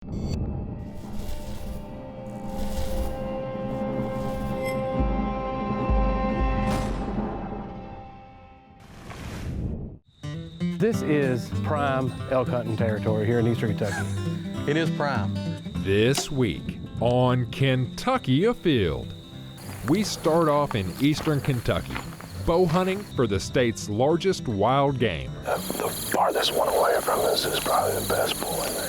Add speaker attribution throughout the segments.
Speaker 1: This is prime elk hunting territory here in eastern Kentucky.
Speaker 2: It is prime.
Speaker 3: This week on Kentucky Afield, we start off in eastern Kentucky, bow hunting for the state's largest wild game.
Speaker 4: The farthest one away from us is probably the best bull in there.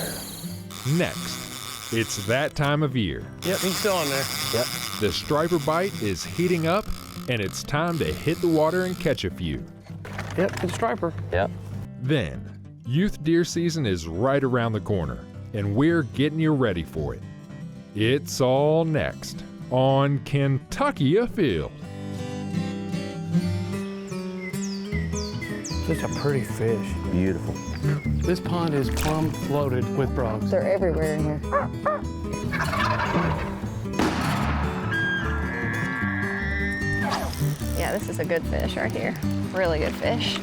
Speaker 3: Next, it's that time of year.
Speaker 1: Yep, he's still on there. Yep.
Speaker 3: The striper bite is heating up, and it's time to hit the water and catch a few.
Speaker 1: Yep, it's striper.
Speaker 2: Yep.
Speaker 3: Then, youth deer season is right around the corner, and we're getting you ready for it. It's all next on Kentucky Afield.
Speaker 1: Such a pretty fish.
Speaker 2: Beautiful.
Speaker 1: This pond is plumb loaded with frogs.
Speaker 5: They're everywhere in here. Yeah, this is a good fish right here. Really good fish.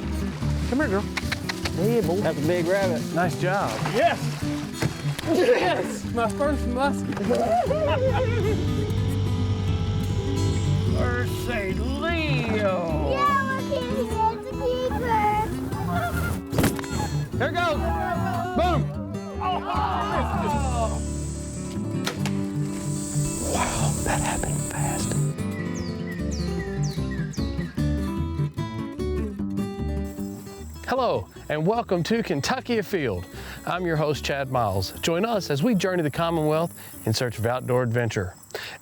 Speaker 1: Come here, girl. Yeah, boy.
Speaker 2: That's a big rabbit.
Speaker 1: Nice job. Yes! Yes! My first muskie. Mercy Leo!
Speaker 6: Yeah, look at him, it's a keeper.
Speaker 1: Here it goes! Boom!
Speaker 4: Wow, that happened fast.
Speaker 1: Hello, and welcome to Kentucky Afield. I'm your host, Chad Miles. Join us as we journey the Commonwealth in search of outdoor adventure.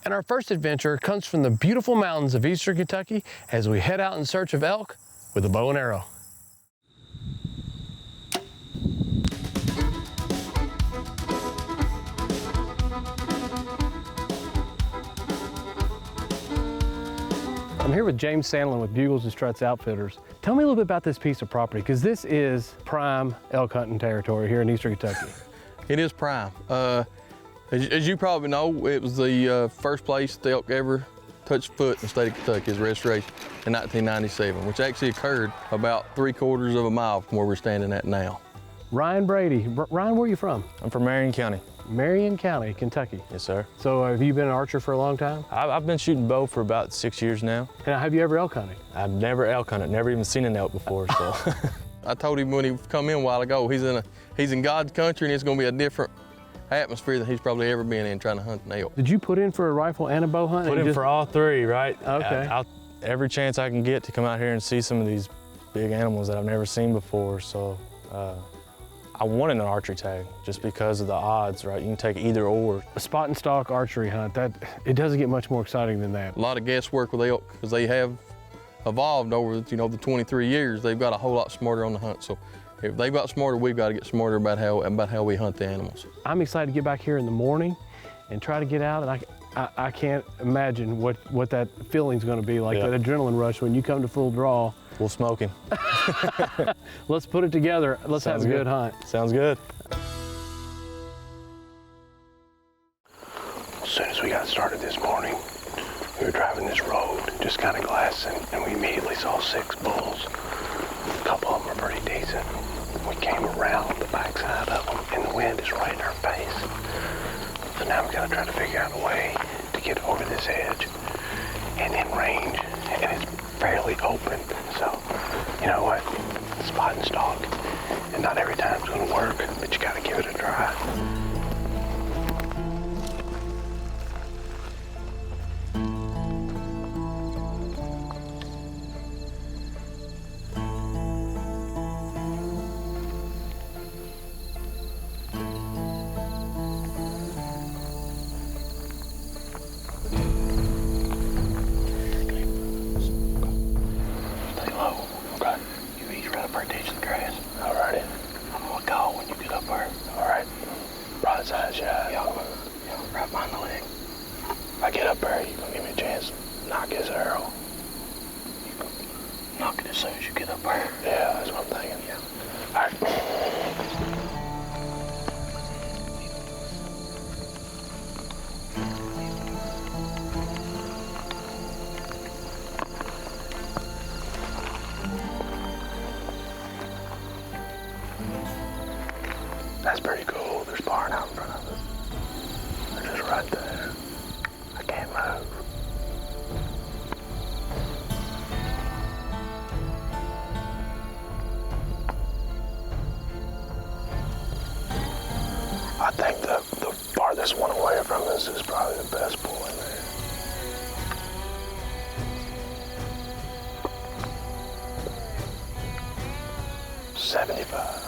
Speaker 1: And our first adventure comes from the beautiful mountains of eastern Kentucky as we head out in search of elk with a bow and arrow. I'm here with James Sandlin with Bugles and Struts Outfitters. Tell me a little bit about this piece of property, because this is prime elk hunting territory here in eastern Kentucky.
Speaker 2: It is prime. As you probably know, it was the first place the elk ever touched foot in the state of Kentucky, is registration in 1997, which actually occurred about 3/4 of a mile from where we're standing at now.
Speaker 1: Ryan Brady. Ryan, where are you from?
Speaker 7: I'm from Marion County.
Speaker 1: Marion County, Kentucky.
Speaker 7: Yes, sir.
Speaker 1: So have you been an archer for a long time?
Speaker 7: I've been shooting bow for about 6 years now.
Speaker 1: And have you ever elk hunted?
Speaker 7: I've never elk hunted, never even seen an elk before, so.
Speaker 2: I told him when he come in a while ago, he's in God's country, and it's going to be a different atmosphere than he's probably ever been in trying to hunt an elk.
Speaker 1: Did you put in for a rifle and a bow hunt?
Speaker 7: Put in for all three, right?
Speaker 1: Okay.
Speaker 7: Every chance I can get to come out here and see some of these big animals that I've never seen before, so. I wanted an archery tag just because of the odds, right? You can take either or.
Speaker 1: A spot and stalk archery hunt, it doesn't get much more exciting than that.
Speaker 2: A lot of guesswork with elk because they have evolved over the 23 years. They've got a whole lot smarter on the hunt. So if they've got smarter, we've got to get smarter about how we hunt the animals.
Speaker 1: I'm excited to get back here in the morning and try to get out, and I can't imagine what that feeling's going to be like, that adrenaline rush when you come to full draw.
Speaker 7: We'll smoke him.
Speaker 1: Let's put it together. Let's have a good hunt.
Speaker 7: Sounds good.
Speaker 4: As soon as we got started this morning, we were driving this road, just kind of glassing, and we immediately saw 6 bulls. A couple of them are pretty decent. We came around the backside of them, and the wind is right in our face. So now we got to try to figure out a way to get over this edge and in range, and it's fairly open. So, you know what? Spot and stalk. And not every time's gonna work, but you gotta give it a try. That's pretty cool. There's a barn out in front of us. right there. I can't move. I think the farthest one away from us is probably the best bull in there. $75.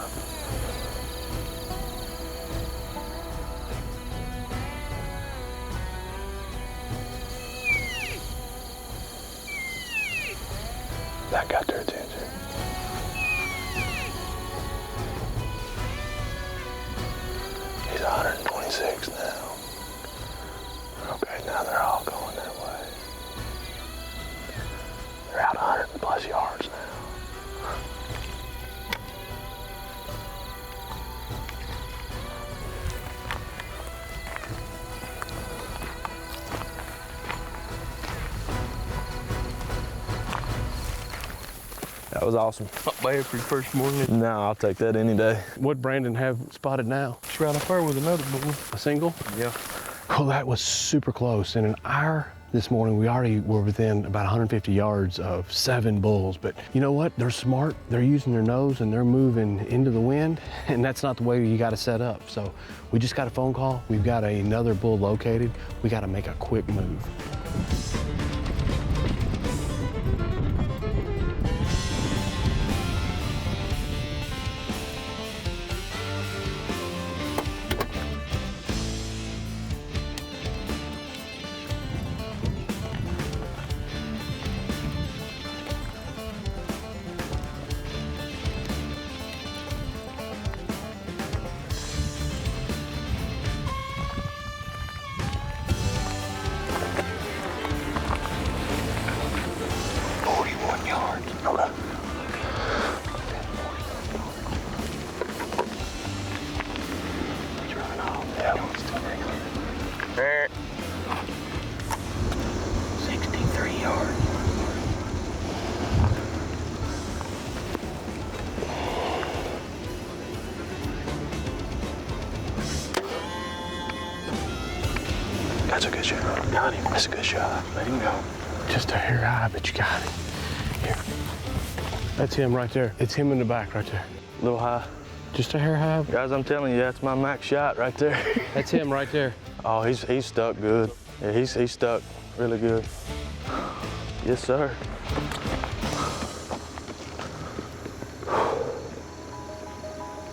Speaker 4: That got their attention. He's 126 now. Okay, now they're all going that way. They're out 100 plus yards now.
Speaker 7: That was awesome.
Speaker 2: Not bad for your first morning.
Speaker 7: No, I'll take that any day.
Speaker 1: What Brandon have spotted now?
Speaker 2: Just right up there with another bull.
Speaker 1: A single?
Speaker 2: Yeah.
Speaker 1: Oh, that was super close. In an hour this morning, we already were within about 150 yards of 7 bulls. But you know what? They're smart. They're using their nose and they're moving into the wind. And that's not the way you got to set up. So we just got a phone call. We've got another bull located. We got to make a quick move.
Speaker 4: That's a good shot. Got him. That's a good shot. Let him go.
Speaker 1: Just a hair high, but you got it. Here. That's him right there. It's him in the back right there.
Speaker 7: A little high.
Speaker 1: Just a hair high.
Speaker 7: Guys, I'm telling you, that's my max shot right there.
Speaker 1: That's him right there.
Speaker 7: Oh, he's stuck good. Yeah, he's stuck really good. Yes, sir.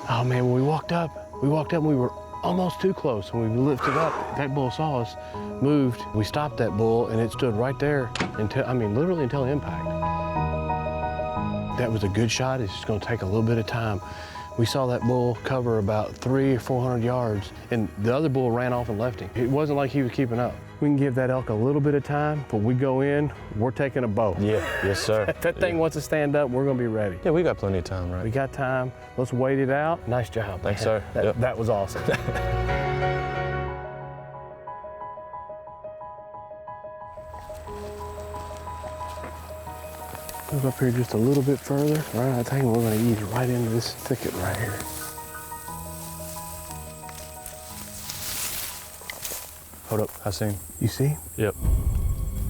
Speaker 1: Oh man, when we walked up and we were almost too close. When we lifted up, that bull saw us, moved. We stopped that bull and it stood right there until, literally until impact. That was a good shot. It's just gonna take a little bit of time. We saw that bull cover about 300 or 400 yards and the other bull ran off and left him. It wasn't like he was keeping up. We can give that elk a little bit of time, but we go in, we're taking a bow.
Speaker 7: Yeah, yes, sir.
Speaker 1: If that thing wants to stand up, we're gonna be ready.
Speaker 7: Yeah, we got plenty of time, right?
Speaker 1: We got time. Let's wait it out. Nice job.
Speaker 7: Thanks,
Speaker 1: man.
Speaker 7: sir.
Speaker 1: That was awesome. Move up here just a little bit further. Right, I think we're gonna ease right into this thicket right here.
Speaker 7: Hold up, I see him.
Speaker 1: You see?
Speaker 7: Yep.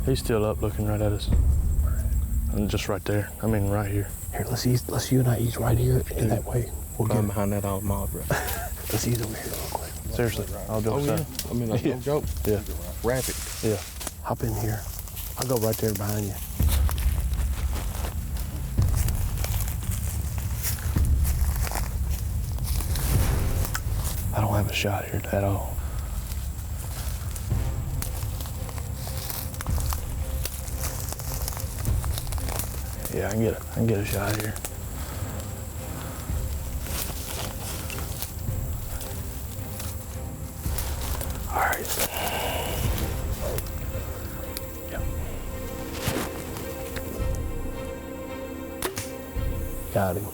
Speaker 7: He's still up looking right at us. And just right there. Right here.
Speaker 1: Here, let's you and I ease right here in that way. We'll get
Speaker 2: behind that old mob, bro.
Speaker 1: Let's ease over here real quick.
Speaker 7: Seriously, I'll do it.
Speaker 2: That's no joke.
Speaker 7: Yeah.
Speaker 2: Rapid.
Speaker 7: Yeah.
Speaker 1: Hop in here. I'll go right there behind you.
Speaker 7: I don't have a shot here at all. Yeah, I can get a shot here. All right. Yep.
Speaker 1: Got him.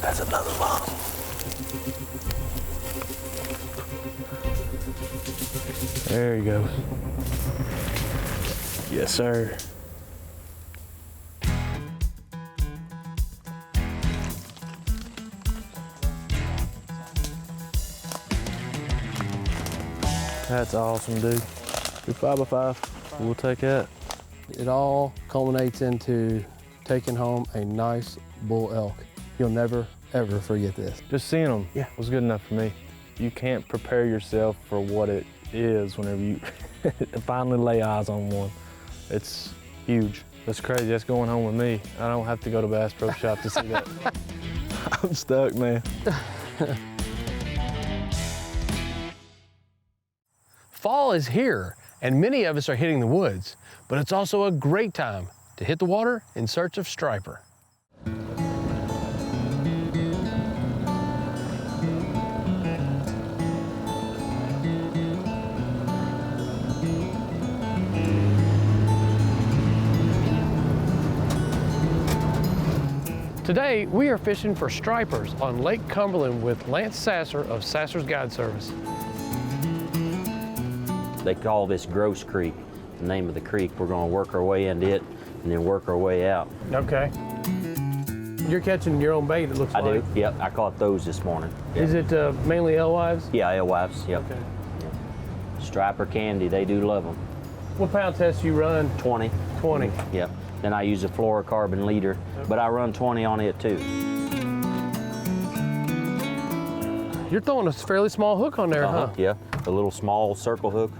Speaker 7: That's another one. There he goes. Yes, sir. That's awesome, dude. Do 5x5. We'll take that.
Speaker 1: It all culminates into taking home a nice bull elk. You'll never, ever forget this.
Speaker 7: Just seeing them was good enough for me. You can't prepare yourself for what it is whenever you finally lay eyes on one. It's huge. That's crazy. That's going home with me. I don't have to go to Bass Pro Shop to see that. I'm stuck, man.
Speaker 1: Fall is here, and many of us are hitting the woods, but it's also a great time to hit the water in search of striper. Today, we are fishing for stripers on Lake Cumberland with Lance Sasser of Sasser's Guide Service.
Speaker 8: They call this Gross Creek, the name of the creek. We're going to work our way into it and then work our way out.
Speaker 1: Okay. You're catching your own bait, it looks like.
Speaker 8: I do, yep. I caught those this morning.
Speaker 1: Is it mainly alewives?
Speaker 8: Yeah, alewives, yep.
Speaker 1: Okay.
Speaker 8: Yep. Striper candy, they do love them.
Speaker 1: What pound test you run?
Speaker 8: 20.
Speaker 1: 20.
Speaker 8: Yep. Then I use a fluorocarbon leader, but I run 20 on it too.
Speaker 1: You're throwing a fairly small hook on there, huh?
Speaker 8: Yeah, a little small circle hook.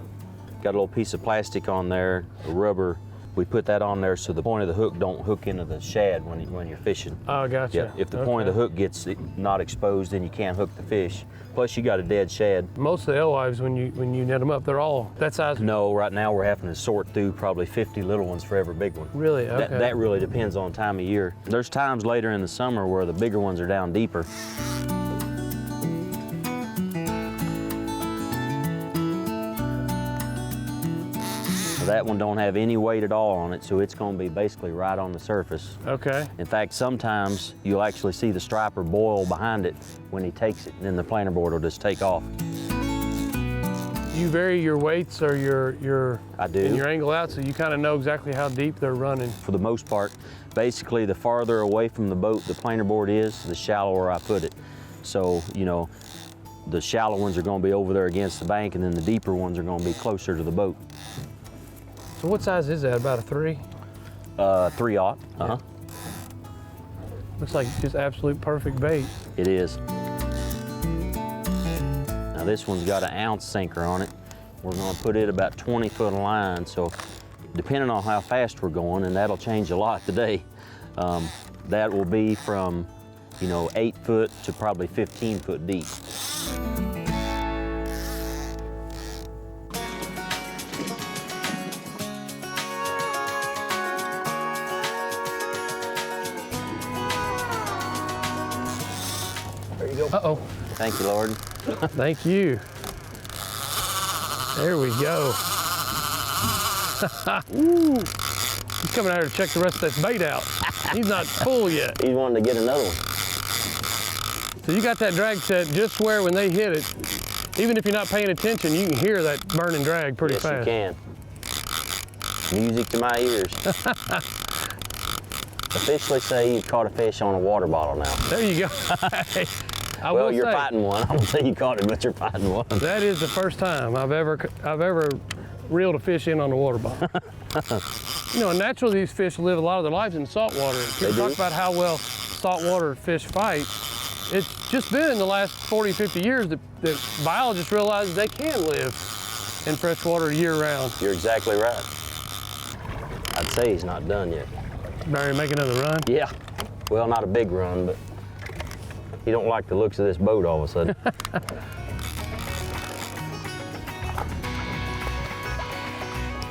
Speaker 8: Got a little piece of plastic on there, a rubber. We put that on there so the point of the hook don't hook into the shad when you're fishing.
Speaker 1: Oh, gotcha.
Speaker 8: Yeah, if the point of the hook gets not exposed, then you can't hook the fish. Plus, you got a dead shad.
Speaker 1: Most of the alewives, when you net them up, they're all that size?
Speaker 8: No, right now we're having to sort through probably 50 little ones for every big one.
Speaker 1: Really? Okay.
Speaker 8: That really depends on time of year. There's times later in the summer where the bigger ones are down deeper. That one don't have any weight at all on it, so it's going to be basically right on the surface.
Speaker 1: Okay.
Speaker 8: In fact, sometimes you'll actually see the striper boil behind it when he takes it, and then the planer board will just take off.
Speaker 1: You vary your weights or your
Speaker 8: I do.
Speaker 1: and your angle out, so you kind of know exactly how deep they're running.
Speaker 8: For the most part, basically the farther away from the boat the planer board is, the shallower I put it. So, you know, the shallow ones are going to be over there against the bank, and then the deeper ones are going to be closer to the boat.
Speaker 1: So what size is that, about a 3?
Speaker 8: 3/0, uh-huh.
Speaker 1: Looks like just absolute perfect bait.
Speaker 8: It is. Now this one's got an ounce sinker on it. We're going to put it about 20 foot of line, so depending on how fast we're going, and that'll change a lot today, that will be from, you know, 8 foot to probably 15 foot deep.
Speaker 1: Uh-oh.
Speaker 8: Thank you, Lord.
Speaker 1: Thank you. There we go. Ooh. He's coming out here to check the rest of this bait out. He's not full yet.
Speaker 8: He's wanting to get another one.
Speaker 1: So you got that drag set just where when they hit it, even if you're not paying attention, you can hear that burning drag pretty fast.
Speaker 8: Yes, you can. Music to my ears. Officially say you caught a fish on a water bottle now.
Speaker 1: There you go.
Speaker 8: Well, you're fighting one. I won't say you caught it, but you're fighting one.
Speaker 1: That is the first time I've ever reeled a fish in on the water bottle. You know, naturally these fish live a lot of their lives in salt water. You talk about how well saltwater fish fight. It's just been in the last 40, 50 years that biologists realize they can live in freshwater year-round.
Speaker 8: You're exactly right. I'd say he's not done yet.
Speaker 1: Barry, make another run?
Speaker 8: Yeah. Well, not a big run, but he don't like the looks of this boat all of a sudden.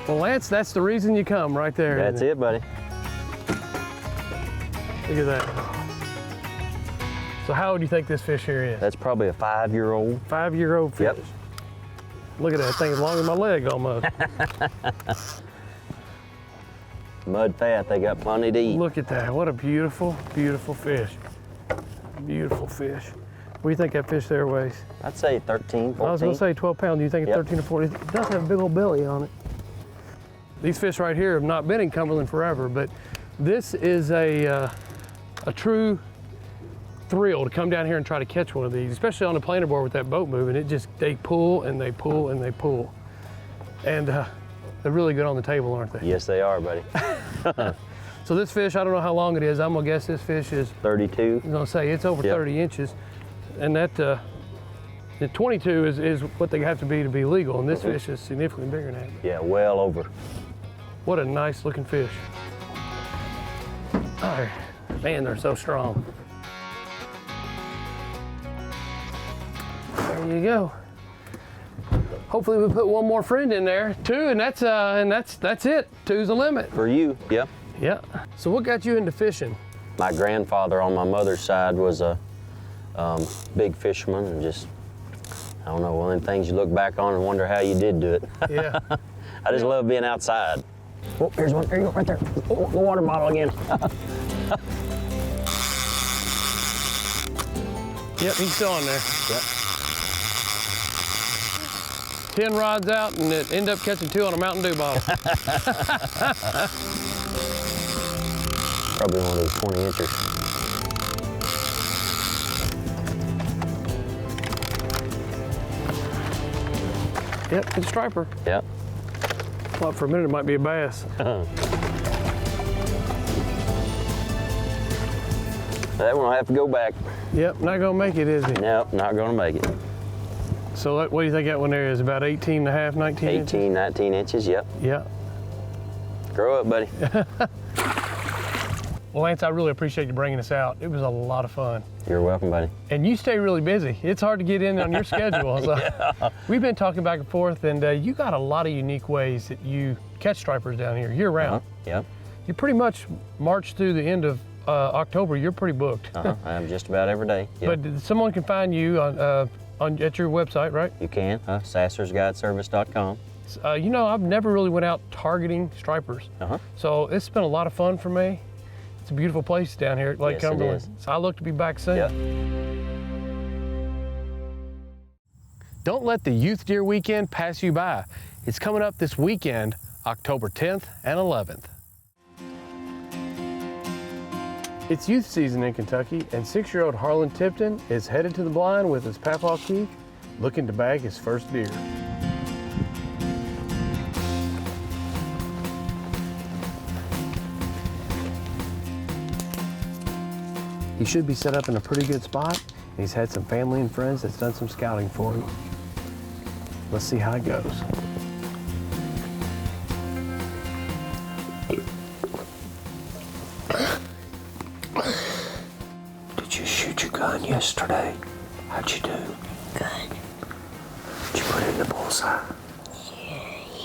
Speaker 1: Well, Lance, that's the reason you come right there.
Speaker 8: That's it, buddy.
Speaker 1: Look at that. So how old do you think this fish here is?
Speaker 8: That's probably a 5-year-old.
Speaker 1: 5-year-old fish?
Speaker 8: Yep.
Speaker 1: Look at that thing, as long as my leg almost.
Speaker 8: Mud fat, they got plenty to eat.
Speaker 1: Look at that, what a beautiful, beautiful fish. Beautiful fish. What do you think that fish there weighs?
Speaker 8: I'd say 13, 14.
Speaker 1: I was gonna say 12 pounds. Do you think it's 13 or 14? It does have a big old belly on it. These fish right here have not been in Cumberland forever, but this is a true thrill to come down here and try to catch one of these, especially on the planer board with that boat moving. They pull and they pull and they pull. And they're really good on the table, aren't they?
Speaker 8: Yes, they are, buddy.
Speaker 1: So this fish, I don't know how long it is. I'm gonna guess this fish is
Speaker 8: 32.
Speaker 1: I'm gonna say it's over 30 inches. And that, the 22 is what they have to be legal. And this fish is significantly bigger than that.
Speaker 8: Yeah, well over.
Speaker 1: What a nice looking fish. Oh, man, they're so strong. There you go. Hopefully we put one more friend in there, 2, and that's it. 2's the limit.
Speaker 8: For you, yeah.
Speaker 1: Yeah. So what got you into fishing?
Speaker 8: My grandfather on my mother's side was a big fisherman, and just, I don't know, one of the things you look back on and wonder how you did do it.
Speaker 1: Yeah.
Speaker 8: I just love being outside. Oh, here's one. There you go, right there. Oh, the water bottle again.
Speaker 1: Yep, he's still on there.
Speaker 8: Yep.
Speaker 1: 10 rods out, and it ended up catching 2 on a Mountain Dew bottle.
Speaker 8: Probably one of those 20 inchers.
Speaker 1: Yep, it's a striper.
Speaker 8: Yep.
Speaker 1: Thought for a minute it might be a bass.
Speaker 8: That one will have to go back.
Speaker 1: Yep, not gonna make it, is he?
Speaker 8: Nope, not gonna make it.
Speaker 1: So what do you think that one there is? About 18 and a half, 19 inches?
Speaker 8: 18, 19 inches, yep.
Speaker 1: Yeah.
Speaker 8: Grow up, buddy.
Speaker 1: Well, Lance, I really appreciate you bringing us out. It was a lot of fun.
Speaker 8: You're welcome, buddy.
Speaker 1: And you stay really busy. It's hard to get in on your schedule. So
Speaker 8: Yeah.
Speaker 1: We've been talking back and forth, and you got a lot of unique ways that you catch stripers down here year round.
Speaker 8: Yep.
Speaker 1: You pretty much march through the end of October. You're pretty booked.
Speaker 8: I'm just about every day. Yep.
Speaker 1: But someone can find you at your website, right?
Speaker 8: You can, sassersguideservice.com.
Speaker 1: You know, I've never really went out targeting stripers. So it's been a lot of fun for me. It's a beautiful place down here at Lake
Speaker 8: Yes, it
Speaker 1: Cumberland.
Speaker 8: is.
Speaker 1: So I look to be back soon.
Speaker 8: Yep.
Speaker 1: Don't let the Youth Deer Weekend pass you by. It's coming up this weekend, October 10th and 11th. It's youth season in Kentucky, and 6-year-old Harlan Tipton is headed to the blind with his papaw Keith, looking to bag his first deer. He should be set up in a pretty good spot, and he's had some family and friends that's done some scouting for him. Let's see how it goes.
Speaker 4: Did you shoot your gun yesterday? How'd you do?
Speaker 6: Good.
Speaker 4: Did you put it in the bullseye?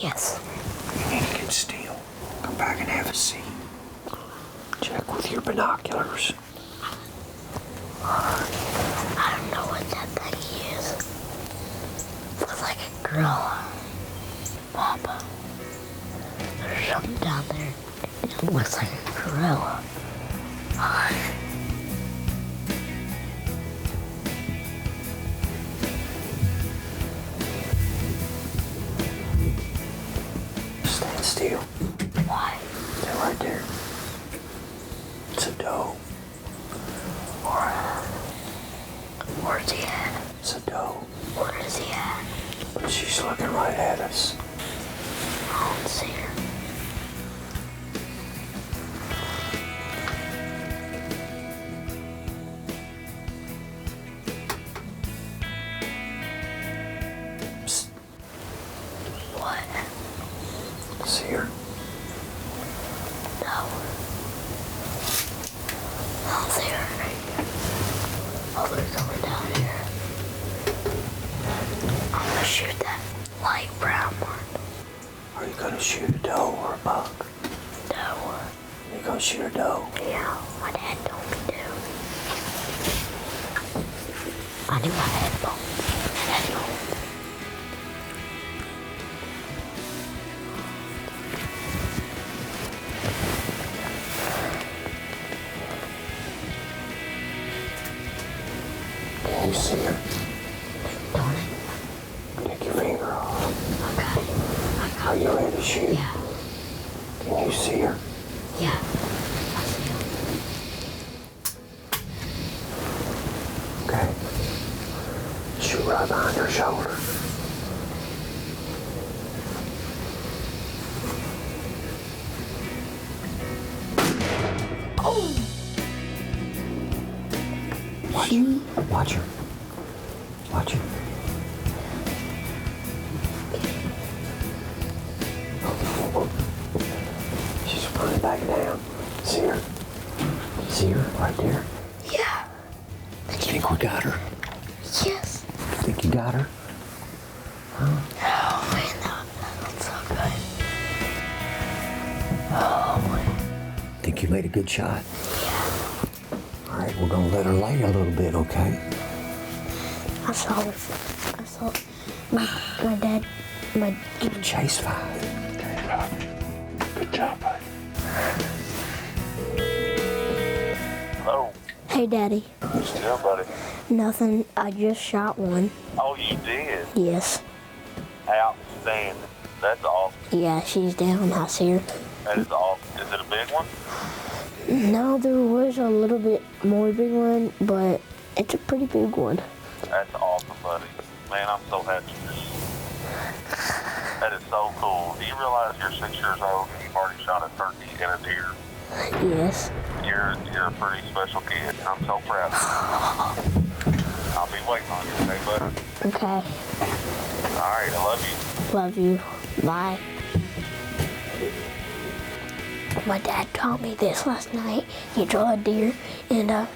Speaker 6: Yes.
Speaker 4: You need to get still. Come back and have a seat. Check with your binoculars.
Speaker 6: I don't know what that thing is. Looks like a gorilla. Papa. There's something down there. It looks like a gorilla.
Speaker 4: Stand still.
Speaker 6: Why?
Speaker 4: They're right there. It's a doe.
Speaker 6: Where's he at?
Speaker 4: It's a doe.
Speaker 6: Where is he at?
Speaker 4: But she's looking right at us.
Speaker 6: I don't see her.
Speaker 4: Psst.
Speaker 6: What?
Speaker 4: See her?
Speaker 6: No. I don't see her. Oh, there's someone down here. I'm gonna shoot that light brown one.
Speaker 4: Are you gonna shoot a doe or a buck?
Speaker 6: No.
Speaker 4: You gonna shoot a doe?
Speaker 6: Yeah, my dad told me to. I need my headphones.
Speaker 4: Can you see her?
Speaker 6: Don't it?
Speaker 4: Take your finger off.
Speaker 6: Okay.
Speaker 4: Are you ready to shoot?
Speaker 6: Yeah.
Speaker 4: Can you see her?
Speaker 6: Yeah. I see him. Watch her.
Speaker 9: Watch her. Watch her. She's putting it back down. See her? See her right there?
Speaker 6: Yeah.
Speaker 9: You think we got her?
Speaker 6: Yes.
Speaker 9: Think you got her? Huh?
Speaker 6: Oh, man, that looks so good. Oh, man.
Speaker 9: Think you made a good shot? All right, we're gonna let her lay a little bit, okay?
Speaker 6: I saw my dad,
Speaker 9: Give a chase 5.
Speaker 4: Good job, buddy. Hello.
Speaker 6: Hey, Daddy.
Speaker 4: What's the deal, buddy?
Speaker 6: Nothing. I just shot one.
Speaker 4: Oh, you did?
Speaker 6: Yes.
Speaker 4: Outstanding. That's awesome.
Speaker 6: Yeah, she's down. I see her.
Speaker 4: That is awesome. Is it a big one?
Speaker 6: No, there was a little bit more big one, but it's a pretty big one.
Speaker 4: That's awesome, buddy. Man, I'm so happy. That is so cool. Do you realize you're 6 years old and you've already shot a turkey and a deer?
Speaker 6: Yes.
Speaker 4: You're a pretty special kid. I'm so proud of you. I'll be waiting on you, okay, buddy?
Speaker 6: Okay.
Speaker 4: All right, I love you.
Speaker 6: Love you. Bye. My dad taught me this last night. He drew a deer, and I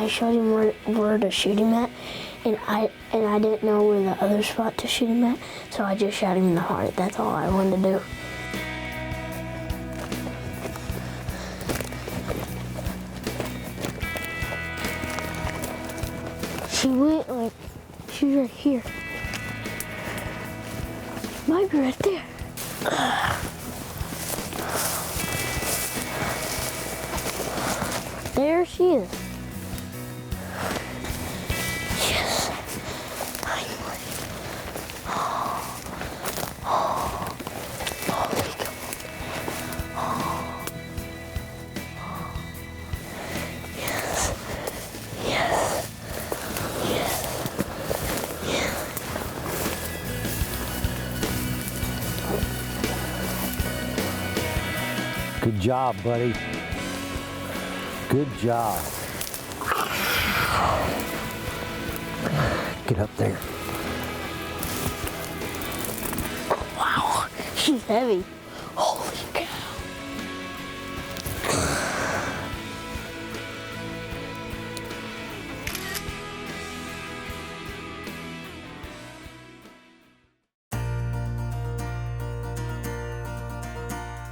Speaker 6: showed him where to shoot him at, and I didn't know where the other spot to shoot him at, so I just shot him in the heart. That's all I wanted to do. She went like, she's right here. Might be right there. There she is. Yes. Finally. Yes. Yes. Yes. Yes.
Speaker 9: Good job, buddy. Good job. Get up there.
Speaker 6: Wow, she's heavy. Holy cow.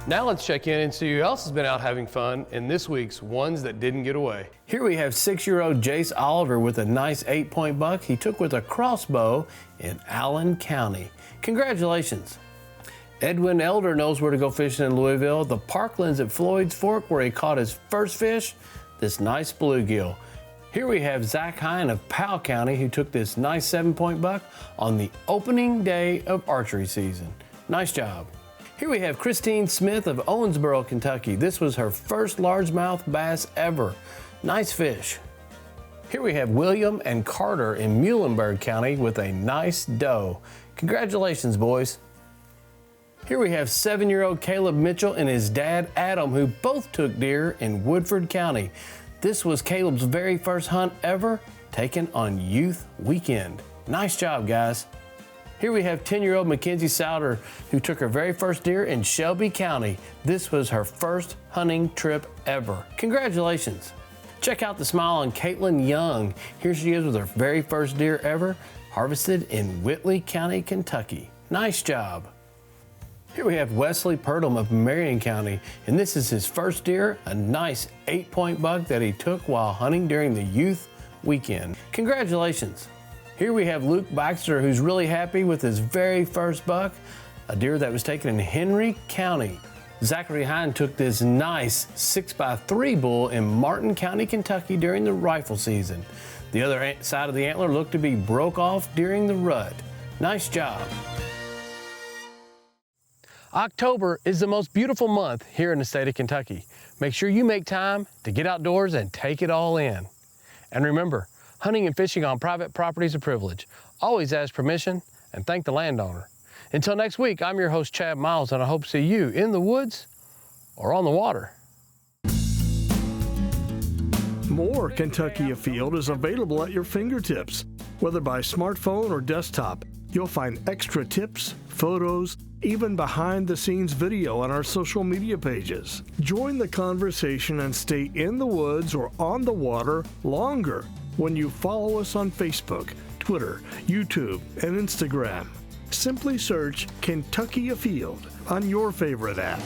Speaker 1: Now let's check in and see who else has been out having fun in this week's Ones That Didn't Get Away. Here we have 6-year-old Jace Oliver with a nice 8-point buck he took with a crossbow in Allen County. Congratulations. Edwin Elder knows where to go fishing in Louisville. The Parklands at Floyd's Fork where he caught his first fish, this nice bluegill. Here we have Zach Hine of Powell County who took this nice 7-point buck on the opening day of archery season. Nice job. Here we have Christine Smith of Owensboro, Kentucky. This was her first largemouth bass ever. Nice fish. Here we have William and Carter in Muhlenberg County with a nice doe. Congratulations, boys. Here we have 7-year-old Caleb Mitchell and his dad Adam who both took deer in Woodford County. This was Caleb's very first hunt ever taken on Youth Weekend. Nice job, guys. Here we have 10-year-old Mackenzie Souter who took her very first deer in Shelby County. This was her first hunting trip ever. Congratulations. Check out the smile on Caitlin Young. Here she is with her very first deer ever, harvested in Whitley County, Kentucky. Nice job. Here we have Wesley Purdom of Marion County, and this is his first deer, a nice 8-point buck that he took while hunting during the Youth Weekend. Congratulations. Here we have Luke Baxter, who's really happy with his very first buck, a deer that was taken in Henry County. Zachary Hine took this nice 6x3 bull in Martin County, Kentucky during the rifle season. The other side of the antler looked to be broke off during the rut. Nice job. October is the most beautiful month here in the state of Kentucky. Make sure you make time to get outdoors and take it all in. And remember, hunting and fishing on private property is a privilege. Always ask permission and thank the landowner. Until next week, I'm your host, Chad Miles, and I hope to see you in the woods or on the water.
Speaker 10: More Kentucky Afield is available at your fingertips. Whether by smartphone or desktop, you'll find extra tips, photos, even behind-the-scenes video on our social media pages. Join the conversation and stay in the woods or on the water longer when you follow us on Facebook, Twitter, YouTube, and Instagram. Simply search Kentucky Afield on your favorite app.